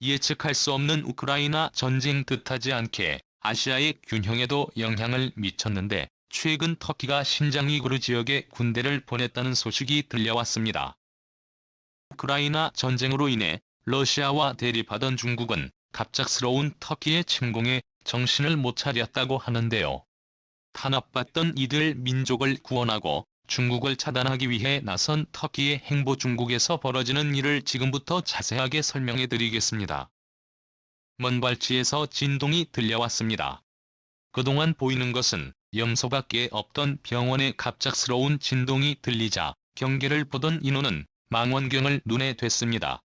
예측할 수 없는 우크라이나 전쟁 뜻하지 않게 아시아의 균형에도 영향을 미쳤는데 최근 터키가 신장 위구르 지역에 군대를 보냈다는 소식이 들려왔습니다. 우크라이나 전쟁으로 인해 러시아와 대립하던 중국은 갑작스러운 터키의 침공에 정신을 못 차렸다고 하는데요. 탄압받던 이들 민족을 구원하고 중국을 차단하기 위해 나선 터키의 행보. 중국에서 벌어지는 일을 지금부터 자세하게 설명해 드리겠습니다. 먼 발치에서 진동이 들려왔습니다. 그동안 보이는 것은 염소밖에 없던 병원에 갑작스러운 진동이 들리자 경계를 보던 인원은 망원경을 눈에 댔습니다.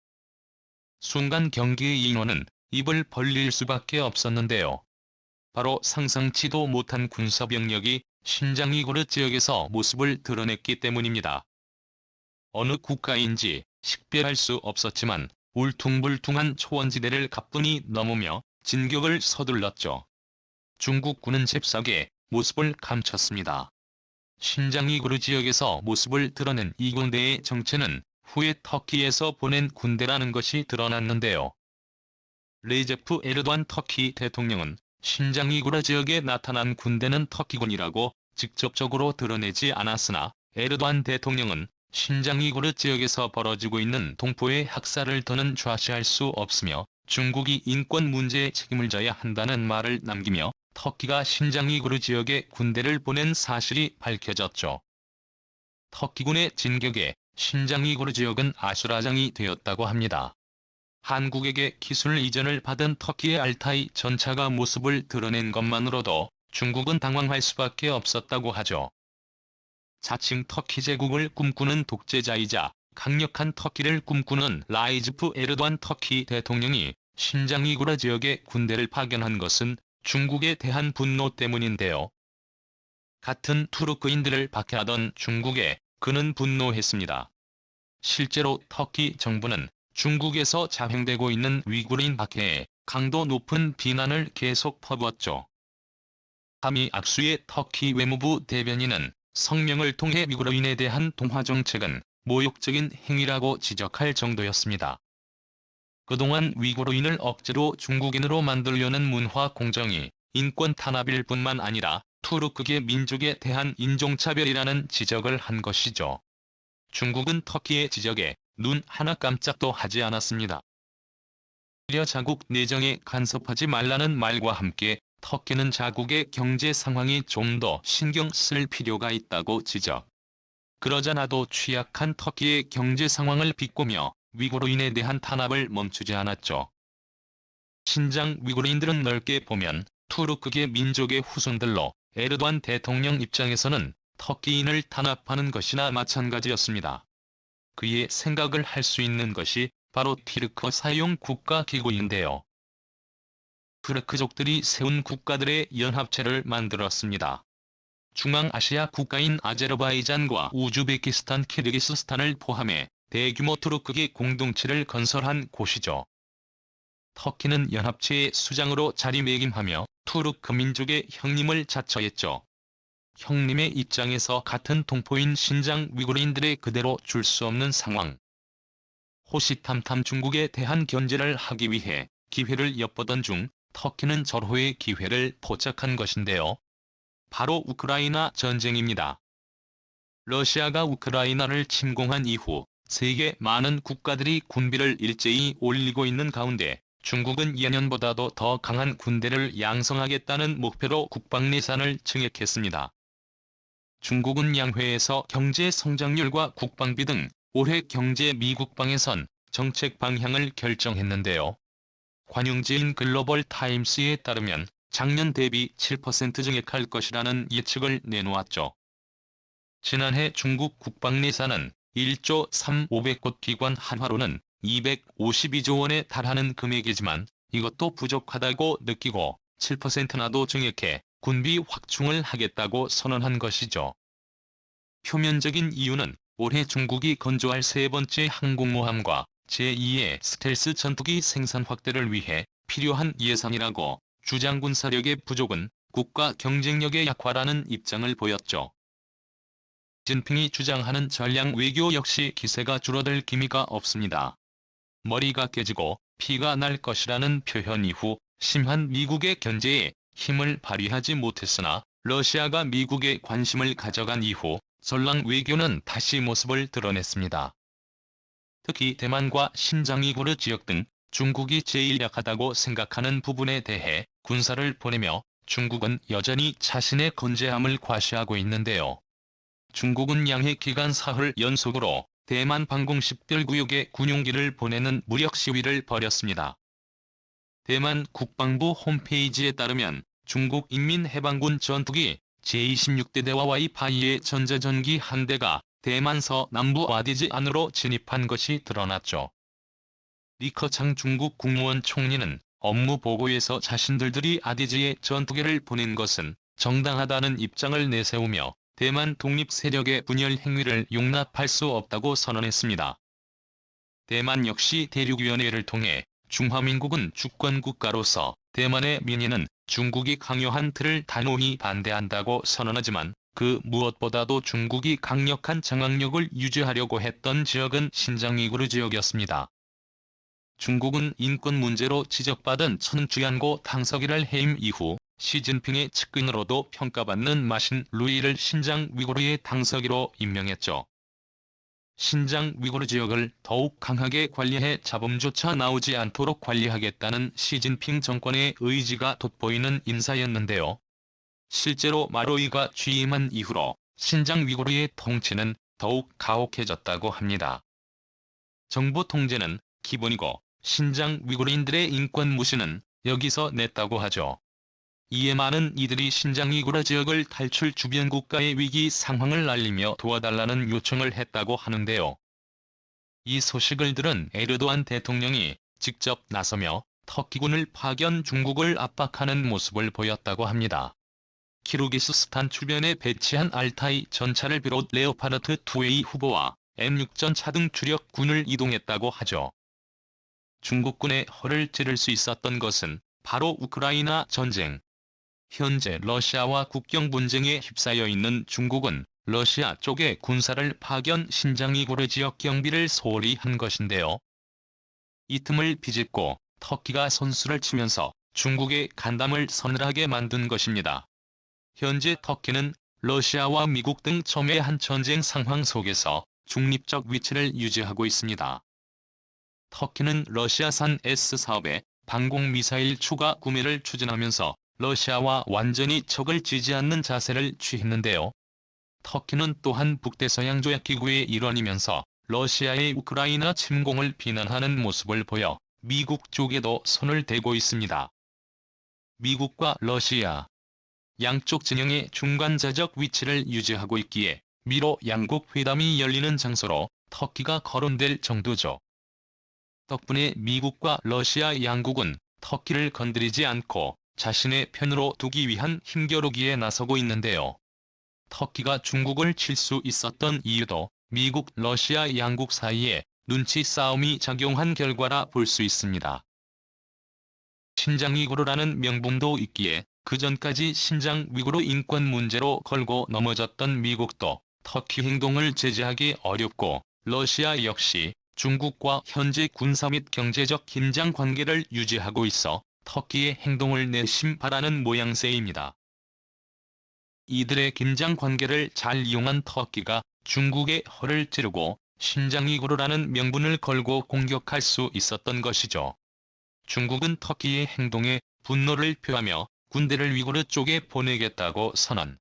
순간 경계의 인원은 입을 벌릴 수밖에 없었는데요. 바로 상상치도 못한 군사병력이 신장 위구르 지역에서 모습을 드러냈기 때문입니다. 어느 국가인지 식별할 수 없었지만 울퉁불퉁한 초원지대를 가뿐히 넘으며 진격을 서둘렀죠. 중국군은 잽싸게 모습을 감췄습니다. 신장 위구르 지역에서 모습을 드러낸 이 군대의 정체는 후에 터키에서 보낸 군대라는 것이 드러났는데요. 레제프 에르도안 터키 대통령은 신장 위구르 지역에 나타난 군대는 터키군이라고 직접적으로 드러내지 않았으나 에르도안 대통령은 신장 위구르 지역에서 벌어지고 있는 동포의 학살을 더는 좌시할 수 없으며 중국이 인권 문제에 책임을 져야 한다는 말을 남기며 터키가 신장 위구르 지역에 군대를 보낸 사실이 밝혀졌죠. 터키군의 진격에 신장 위구르 지역은 아수라장이 되었다고 합니다. 한국에게 기술 이전을 받은 터키의 알타이 전차가 모습을 드러낸 것만으로도 중국은 당황할 수밖에 없었다고 하죠. 자칭 터키 제국을 꿈꾸는 독재자이자 강력한 터키를 꿈꾸는 라이즈프 에르도안 터키 대통령이 신장 위구르 지역에 군대를 파견한 것은 중국에 대한 분노 때문인데요. 같은 투르크인들을 박해하던 중국에 그는 분노했습니다. 실제로 터키 정부는 중국에서 자행되고 있는 위구르인 박해에 강도 높은 비난을 계속 퍼부었죠. 하미 악수의 터키 외무부 대변인은 성명을 통해 위구르인에 대한 동화 정책은 모욕적인 행위라고 지적할 정도였습니다. 그동안 위구르인을 억지로 중국인으로 만들려는 문화 공정이 인권 탄압일 뿐만 아니라 투르크계 민족에 대한 인종차별이라는 지적을 한 것이죠. 중국은 터키의 지적에 눈 하나 깜짝도 하지 않았습니다. 오히려 자국 내정에 간섭하지 말라는 말과 함께 터키는 자국의 경제 상황이 좀 더 신경 쓸 필요가 있다고 지적. 그러자 나도 취약한 터키의 경제 상황을 비꼬며 위구르인에 대한 탄압을 멈추지 않았죠. 신장 위구르인들은 넓게 보면 투르크계 민족의 후손들로 에르도안 대통령 입장에서는 터키인을 탄압하는 것이나 마찬가지였습니다. 그의 생각을 할 수 있는 것이 바로 티르크 사용 국가기구인데요. 투르크족들이 세운 국가들의 연합체를 만들었습니다. 중앙아시아 국가인 아제르바이잔과 우즈베키스탄, 키르기스스탄을 포함해 대규모 투르크계 공동체를 건설한 곳이죠. 터키는 연합체의 수장으로 자리매김하며 투르크 민족의 형님을 자처했죠. 형님의 입장에서 같은 동포인 신장 위구르인들의 그대로 줄 수 없는 상황. 호시탐탐 중국에 대한 견제를 하기 위해 기회를 엿보던 중 터키는 절호의 기회를 포착한 것인데요. 바로 우크라이나 전쟁입니다. 러시아가 우크라이나를 침공한 이후 세계 많은 국가들이 군비를 일제히 올리고 있는 가운데 중국은 예년보다도 더 강한 군대를 양성하겠다는 목표로 국방 예산을 증액했습니다. 중국은 양회에서 경제 성장률과 국방비 등 올해 경제 미국방에선 정책 방향을 결정했는데요. 관영지인 글로벌 타임스에 따르면 작년 대비 7% 증액할 것이라는 예측을 내놓았죠. 지난해 중국 국방 예산은 1조 3,500억 기관 한화로는 252조 원에 달하는 금액이지만 이것도 부족하다고 느끼고 7%나도 증액해 군비 확충을 하겠다고 선언한 것이죠. 표면적인 이유는 올해 중국이 건조할 세 번째 항공모함과 제2의 스텔스 전투기 생산 확대를 위해 필요한 예산이라고 주장. 군사력의 부족은 국가 경쟁력의 약화라는 입장을 보였죠. 진핑이 주장하는 전략 외교 역시 기세가 줄어들 기미가 없습니다. 머리가 깨지고 피가 날 것이라는 표현 이후 심한 미국의 견제에 힘을 발휘하지 못했으나 러시아가 미국의 관심을 가져간 이후 전랑 외교는 다시 모습을 드러냈습니다. 특히 대만과 신장이구르 지역 등 중국이 제일 약하다고 생각하는 부분에 대해 군사를 보내며 중국은 여전히 자신의 건재함을 과시하고 있는데요. 중국은 양해 기간 사흘 연속으로 대만 방공 10별구역에 군용기를 보내는 무력 시위를 벌였습니다. 대만 국방부 홈페이지에 따르면 중국 인민해방군 전투기 제26대 대화와이 파이의 전자전기 한 대가 대만서 남부 와디즈 안으로 진입한 것이 드러났죠. 리커창 중국 국무원 총리는 업무 보고에서 자신들이 아디즈에 전투기를 보낸 것은 정당하다는 입장을 내세우며 대만 독립 세력의 분열 행위를 용납할 수 없다고 선언했습니다. 대만 역시 대륙위원회를 통해 중화민국은 주권국가로서 대만의 민의는 중국이 강요한 틀을 단호히 반대한다고 선언하지만 그 무엇보다도 중국이 강력한 장악력을 유지하려고 했던 지역은 신장이구르 지역이었습니다. 중국은 인권 문제로 지적받은 천주얀고 당서기를 해임 이후 시진핑의 측근으로도 평가받는 마신 루이를 신장 위구르의 당서기로 임명했죠. 신장 위구르 지역을 더욱 강하게 관리해 잡음조차 나오지 않도록 관리하겠다는 시진핑 정권의 의지가 돋보이는 인사였는데요. 실제로 마로이가 취임한 이후로 신장 위구르의 통치는 더욱 가혹해졌다고 합니다. 정부 통제는 기본이고 신장 위구르인들의 인권 무시는 여기서 냈다고 하죠. 이에 많은 이들이 신장 위구르 지역을 탈출 주변 국가의 위기 상황을 알리며 도와달라는 요청을 했다고 하는데요. 이 소식을 들은 에르도안 대통령이 직접 나서며 터키군을 파견 중국을 압박하는 모습을 보였다고 합니다. 키르기스스탄 주변에 배치한 알타이 전차를 비롯 레오파르트 2A 후보와 M6 전차 등 주력군을 이동했다고 하죠. 중국군의 허를 찌를 수 있었던 것은 바로 우크라이나 전쟁. 현재 러시아와 국경 분쟁에 휩싸여 있는 중국은 러시아 쪽에 군사를 파견 신장이구르 지역 경비를 소홀히 한 것인데요. 이 틈을 비집고 터키가 선수를 치면서 중국의 간담을 서늘하게 만든 것입니다. 현재 터키는 러시아와 미국 등 첨예한 전쟁 상황 속에서 중립적 위치를 유지하고 있습니다. 터키는 러시아산 S-400 방공미사일 추가 구매를 추진하면서 러시아와 완전히 적을 지지 않는 자세를 취했는데요. 터키는 또한 북대서양조약기구의 일원이면서 러시아의 우크라이나 침공을 비난하는 모습을 보여 미국 쪽에도 손을 대고 있습니다. 미국과 러시아 양쪽 진영의 중간자적 위치를 유지하고 있기에 미로 양국 회담이 열리는 장소로 터키가 거론될 정도죠. 덕분에 미국과 러시아 양국은 터키를 건드리지 않고 자신의 편으로 두기 위한 힘겨루기에 나서고 있는데요. 터키가 중국을 칠 수 있었던 이유도 미국, 러시아 양국 사이에 눈치 싸움이 작용한 결과라 볼 수 있습니다. 신장 위구르라는 명분도 있기에 그전까지 신장 위구르 인권 문제로 걸고 넘어졌던 미국도 터키 행동을 제재하기 어렵고 러시아 역시 중국과 현재 군사 및 경제적 긴장 관계를 유지하고 있어 터키의 행동을 내심 바라는 모양새입니다. 이들의 긴장 관계를 잘 이용한 터키가 중국의 허를 찌르고 신장 위구르라는 명분을 걸고 공격할 수 있었던 것이죠. 중국은 터키의 행동에 분노를 표하며 군대를 위구르 쪽에 보내겠다고 선언.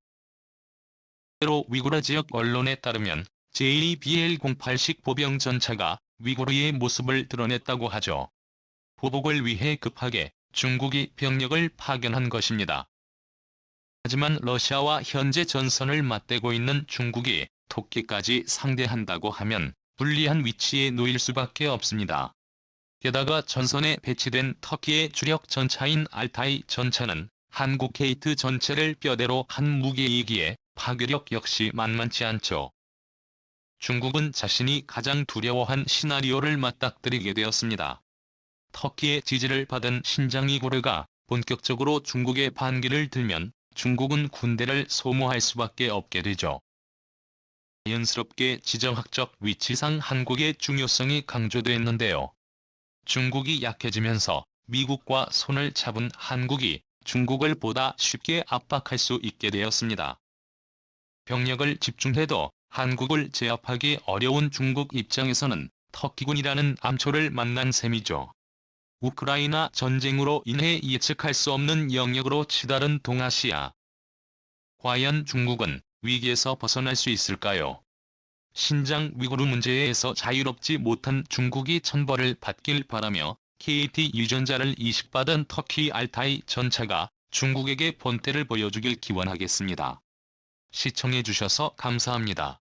때로 위구르 지역 언론에 따르면 JBL-08식 보병 전차가 위구르의 모습을 드러냈다고 하죠. 보복을 위해 급하게 중국이 병력을 파견한 것입니다. 하지만 러시아와 현재 전선을 맞대고 있는 중국이 터키까지 상대한다고 하면 불리한 위치에 놓일 수밖에 없습니다. 게다가 전선에 배치된 터키의 주력 전차인 알타이 전차는 한국 게이트 전체를 뼈대로 한 무기이기에 파괴력 역시 만만치 않죠. 중국은 자신이 가장 두려워한 시나리오를 맞닥뜨리게 되었습니다. 터키의 지지를 받은 신장 위구르가 본격적으로 중국의 반기를 들면 중국은 군대를 소모할 수밖에 없게 되죠. 자연스럽게 지정학적 위치상 한국의 중요성이 강조됐는데요. 중국이 약해지면서 미국과 손을 잡은 한국이 중국을 보다 쉽게 압박할 수 있게 되었습니다. 병력을 집중해도 한국을 제압하기 어려운 중국 입장에서는 터키군이라는 암초를 만난 셈이죠. 우크라이나 전쟁으로 인해 예측할 수 없는 영역으로 치달은 동아시아. 과연 중국은 위기에서 벗어날 수 있을까요? 신장 위구르 문제에서 자유롭지 못한 중국이 천벌을 받길 바라며 KT 유전자를 이식받은 터키 알타이 전차가 중국에게 본때를 보여주길 기원하겠습니다. 시청해주셔서 감사합니다.